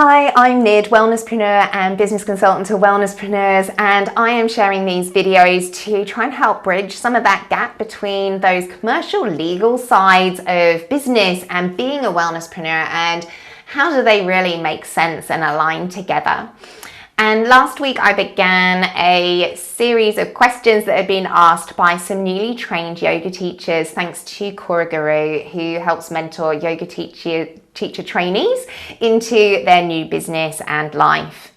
Hi, I'm Nid, Wellnesspreneur and business consultant to Wellnesspreneurs, and I am sharing these videos to try and help bridge some of that gap between those commercial legal sides of business and being a wellnesspreneur, and how do they really make sense and align together. And last week I began a series of questions that have been asked by some newly trained yoga teachers, thanks to Cora Guru, who helps mentor yoga teacher trainees into their new business and life.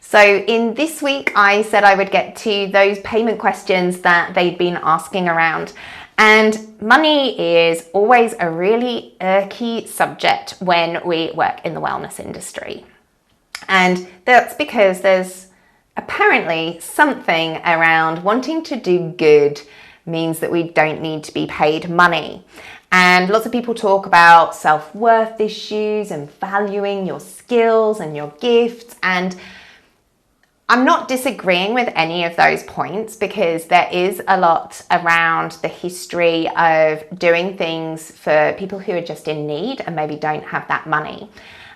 So in this week, I said I would get to those payment questions that they've been asking around. And money is always a really irky subject when we work in the wellness industry. And that's because there's apparently something around wanting to do good means that we don't need to be paid money. And lots of people talk about self-worth issues and valuing your skills and your gifts. And I'm not disagreeing with any of those points, because there is a lot around the history of doing things for people who are just in need and maybe don't have that money.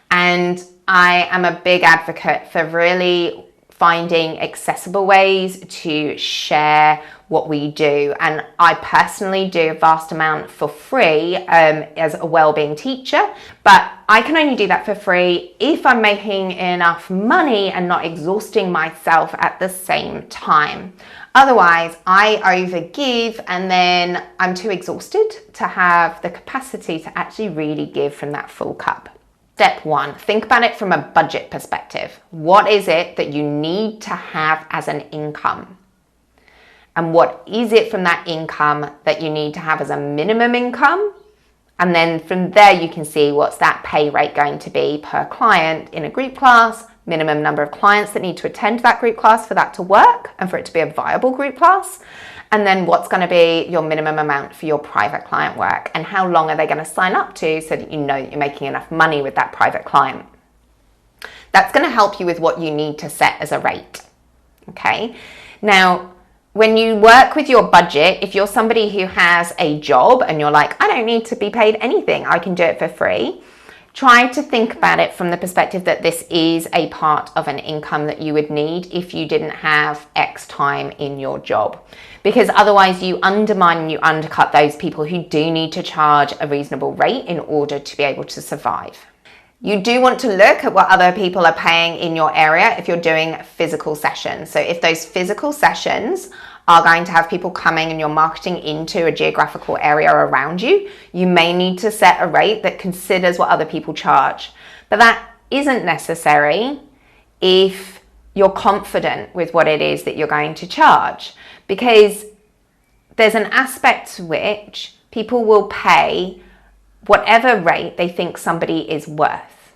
And I am a big advocate for really finding accessible ways to share what we do. And I personally do a vast amount for free as a wellbeing teacher, but I can only do that for free if I'm making enough money and not exhausting myself at the same time. Otherwise, I overgive and then I'm too exhausted to have the capacity to actually really give from that full cup. Step one, think about it from a budget perspective. What is it that you need to have as an income? And what is it from that income that you need to have as a minimum income? And then from there, you can see what's that pay rate going to be per client in a group class, minimum number of clients that need to attend that group class for that to work and for it to be a viable group class. And then what's going to be your minimum amount for your private client work, and how long are they going to sign up to, so that you know you're making enough money with that private client. That's going to help you with what you need to set as a rate. Okay. Now, when you work with your budget, if you're somebody who has a job and you're like, I don't need to be paid anything, I can do it for free, try to think about it from the perspective that this is a part of an income that you would need if you didn't have X time in your job. Because otherwise you undermine and you undercut those people who do need to charge a reasonable rate in order to be able to survive. You do want to look at what other people are paying in your area if you're doing physical sessions. So if those physical sessions are going to have people coming and you're marketing into a geographical area around you, you may need to set a rate that considers what other people charge. But that isn't necessary if you're confident with what it is that you're going to charge, because there's an aspect to which people will pay whatever rate they think somebody is worth.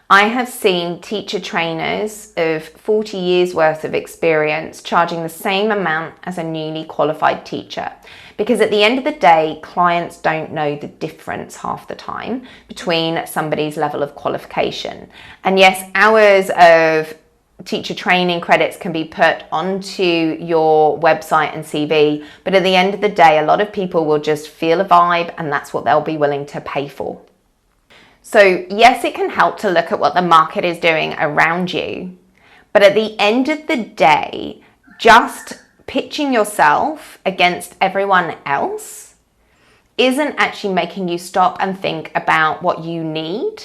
I have seen teacher trainers of 40 years worth of experience charging the same amount as a newly qualified teacher, because at the end of the day, clients don't know the difference half the time between somebody's level of qualification. And yes, hours of teacher training credits can be put onto your website and CV, but at the end of the day, a lot of people will just feel a vibe, and that's what they'll be willing to pay for. So yes, it can help to look at what the market is doing around you, but at the end of the day, just pitching yourself against everyone else isn't actually making you stop and think about what you need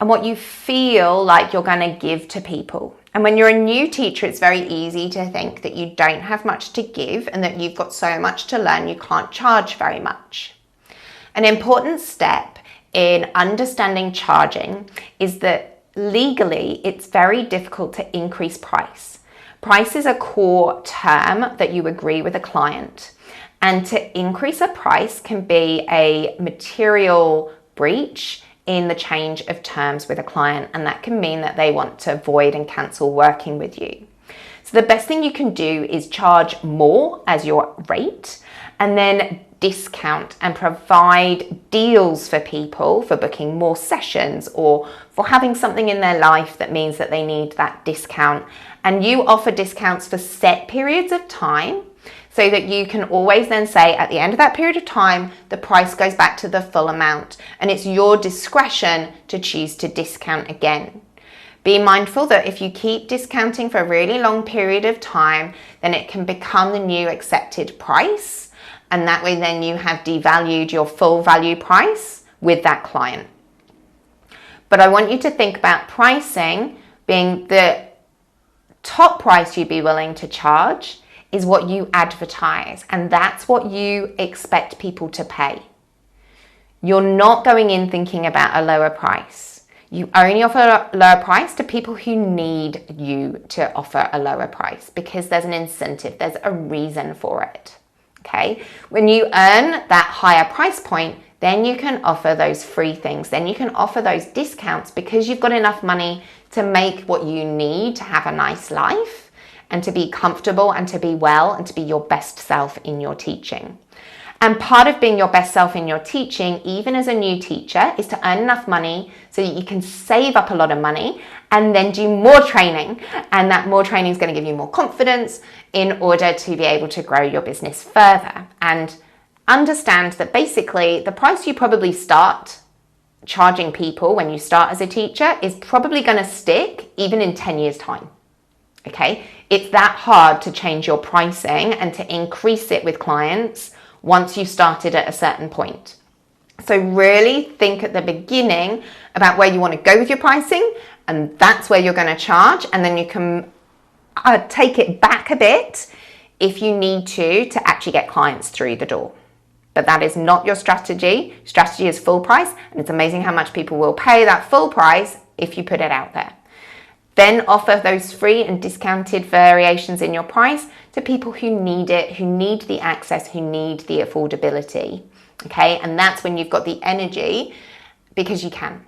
and what you feel like you're going to give to people. And when you're a new teacher, it's very easy to think that you don't have much to give and that you've got so much to learn, you can't charge very much. An important step in understanding charging is that legally, it's very difficult to increase price. Price is a core term that you agree with a client. And to increase a price can be a material breach in the change of terms with a client, and that can mean that they want to void and cancel working with you. So the best thing you can do is charge more as your rate, and then discount and provide deals for people for booking more sessions or for having something in their life that means that they need that discount. And you offer discounts for set periods of time, so that you can always then say at the end of that period of time, the price goes back to the full amount, and it's your discretion to choose to discount again. Be mindful that if you keep discounting for a really long period of time, then it can become the new accepted price, and that way then you have devalued your full value price with that client. But I want you to think about pricing being the top price you'd be willing to charge is what you advertise, and that's what you expect people to pay. You're not going in thinking about a lower price. You only offer a lower price to people who need you to offer a lower price because there's an incentive, there's a reason for it. Okay? When you earn that higher price point, then you can offer those free things. Then you can offer those discounts because you've got enough money to make what you need to have a nice life and to be comfortable and to be well and to be your best self in your teaching. And part of being your best self in your teaching, even as a new teacher, is to earn enough money so that you can save up a lot of money and then do more training. And that more training is going to give you more confidence in order to be able to grow your business further. And understand that basically the price you probably start charging people when you start as a teacher is probably going to stick even in 10 years' time. Okay? It's that hard to change your pricing and to increase it with clients once you started at a certain point. So really think at the beginning about where you want to go with your pricing, and that's where you're going to charge, and then you can take it back a bit if you need to actually get clients through the door. But that is not your strategy. Strategy is full price, and it's amazing how much people will pay that full price if you put it out there. Then offer those free and discounted variations in your price to people who need it, who need the access, who need the affordability. Okay, and that's when you've got the energy because you can.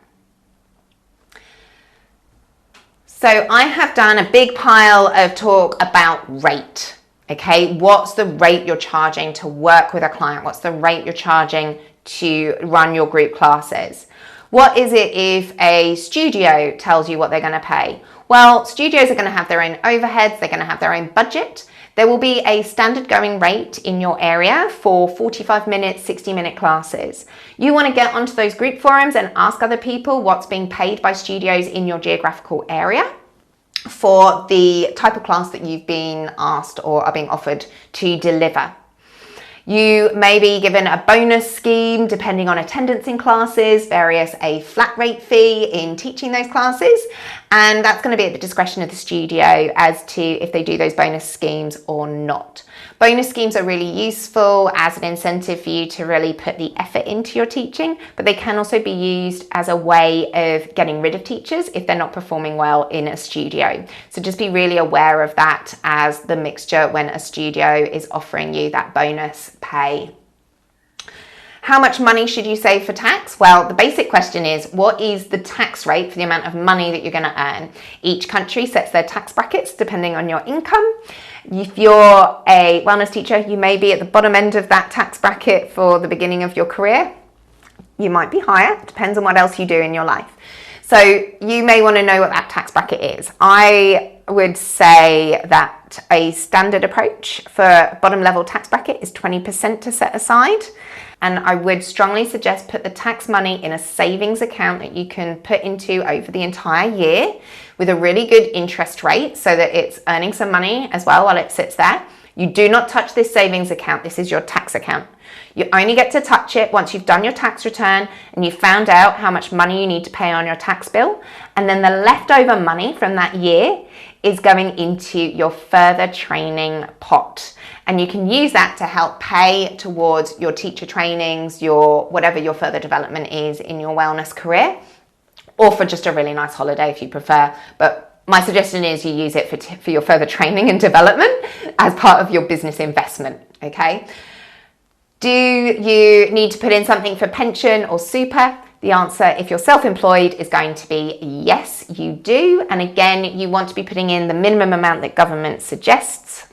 So I have done a big pile of talk about rate. Okay, what's the rate you're charging to work with a client? What's the rate you're charging to run your group classes? What is it if a studio tells you what they're going to pay? Well, studios are going to have their own overheads, they're going to have their own budget. There will be a standard going rate in your area for 45-minute, 60-minute classes. You want to get onto those group forums and ask other people what's being paid by studios in your geographical area for the type of class that you've been asked or are being offered to deliver. You may be given a bonus scheme depending on attendance in classes, a flat rate fee in teaching those classes, and that's going to be at the discretion of the studio as to if they do those bonus schemes or not. Bonus schemes are really useful as an incentive for you to really put the effort into your teaching, but they can also be used as a way of getting rid of teachers if they're not performing well in a studio. So just be really aware of that as the mixture when a studio is offering you that bonus pay. How much money should you save for tax? Well, the basic question is, what is the tax rate for the amount of money that you're going to earn? Each country sets their tax brackets depending on your income. If you're a wellness teacher, you may be at the bottom end of that tax bracket for the beginning of your career. You might be higher, depends on what else you do in your life. So you may want to know what that tax bracket is. I would say that a standard approach for bottom level tax bracket is 20% to set aside. And I would strongly suggest put the tax money in a savings account that you can put into over the entire year with a really good interest rate so that it's earning some money as well while it sits there. You do not touch this savings account. This is your tax account. You only get to touch it once you've done your tax return and you've found out how much money you need to pay on your tax bill. And then the leftover money from that year is going into your further training pot. And you can use that to help pay towards your teacher trainings, your whatever your further development is in your wellness career, or for just a really nice holiday if you prefer. But my suggestion is you use it for your further training and development as part of your business investment, okay? Do you need to put in something for pension or super? The answer, if you're self-employed, is going to be yes, you do. And again, you want to be putting in the minimum amount that government suggests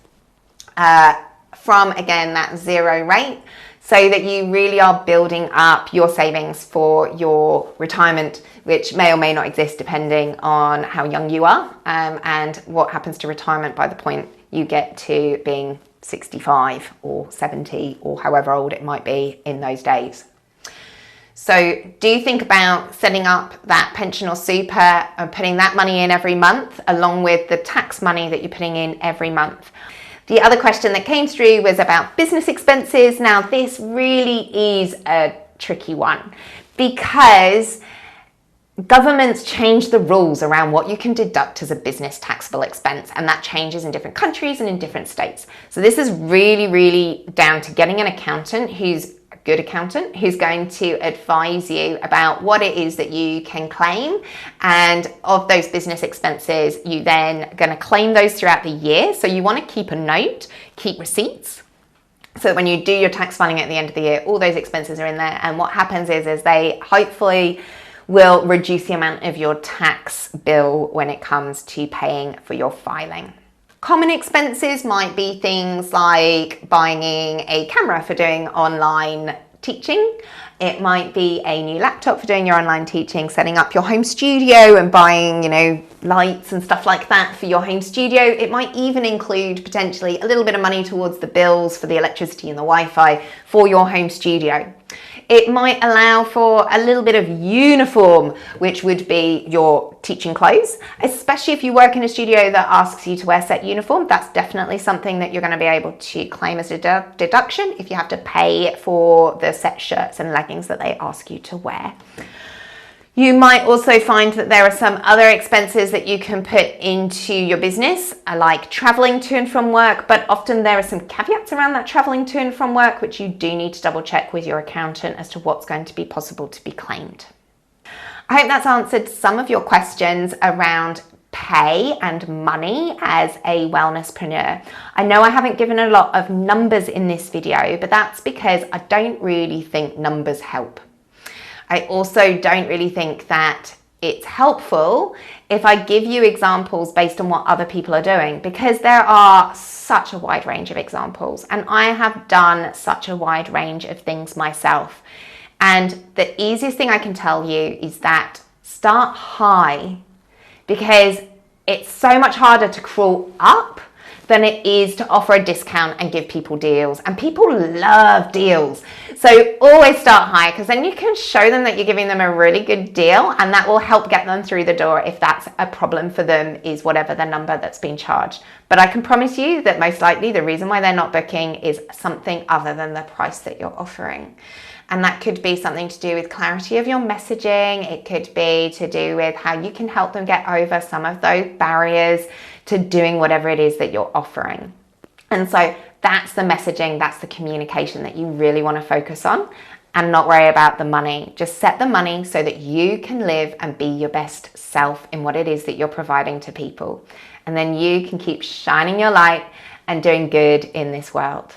from, again, that zero rate, so that you really are building up your savings for your retirement, which may or may not exist depending on how young you are and what happens to retirement by the point you get to being 65 or 70 or however old it might be in those days. So do think about setting up that pension or super and putting that money in every month along with the tax money that you're putting in every month. The other question that came through was about business expenses. Now this really is a tricky one because governments change the rules around what you can deduct as a business taxable expense, and that changes in different countries and in different states. So this is really down to getting an accountant who's a good accountant who's going to advise you about what it is that you can claim, and of those business expenses you then going to claim those throughout the year. So you want to keep a note, keep receipts, so that when you do your tax filing at the end of the year, all those expenses are in there, and what happens is they hopefully will reduce the amount of your tax bill when it comes to paying for your filing. Common expenses might be things like buying a camera for doing online teaching. It might be a new laptop for doing your online teaching, setting up your home studio and buying, lights and stuff like that for your home studio. It might even include potentially a little bit of money towards the bills for the electricity and the Wi-Fi for your home studio. It might allow for a little bit of uniform, which would be your teaching clothes, especially if you work in a studio that asks you to wear set uniform. That's definitely something that you're going to be able to claim as a deduction if you have to pay for the set shirts and leggings that they ask you to wear. You might also find that there are some other expenses that you can put into your business, like traveling to and from work, but often there are some caveats around that traveling to and from work, which you do need to double check with your accountant as to what's going to be possible to be claimed. I hope that's answered some of your questions around pay and money as a wellnesspreneur. I know I haven't given a lot of numbers in this video, but that's because I don't really think numbers help. I also don't really think that it's helpful if I give you examples based on what other people are doing, because there are such a wide range of examples and I have done such a wide range of things myself. And the easiest thing I can tell you is that start high, because it's so much harder to crawl up than it is to offer a discount and give people deals, and people love deals. So always start high, because then you can show them that you're giving them a really good deal, and that will help get them through the door if that's a problem for them, is whatever the number that's been charged. But I can promise you that most likely the reason why they're not booking is something other than the price that you're offering. And that could be something to do with clarity of your messaging. It could be to do with how you can help them get over some of those barriers to doing whatever it is that you're offering. And so that's the messaging, that's the communication that you really want to focus on, and not worry about the money. Just set the money so that you can live and be your best self in what it is that you're providing to people. And then you can keep shining your light and doing good in this world.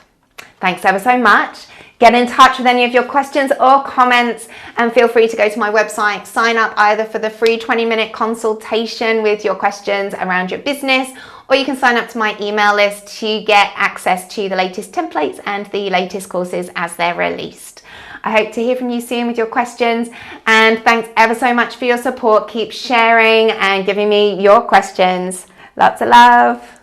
Thanks ever so much. Get in touch with any of your questions or comments, and feel free to go to my website, sign up either for the free 20-minute consultation with your questions around your business, or you can sign up to my email list to get access to the latest templates and the latest courses as they're released. I hope to hear from you soon with your questions, and thanks ever so much for your support. Keep sharing and giving me your questions. Lots of love.